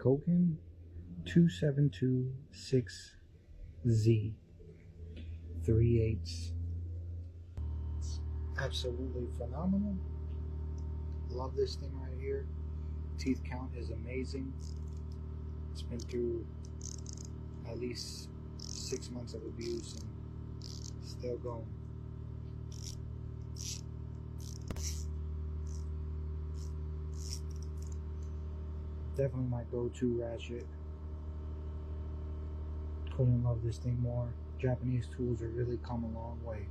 Koken 2726Z 3/8. Absolutely phenomenal. Love this thing right here. Teeth count is amazing. It's been through at least 6 months of abuse and still going. Definitely my go-to ratchet. Couldn't love this thing more. Japanese tools have really come a long way.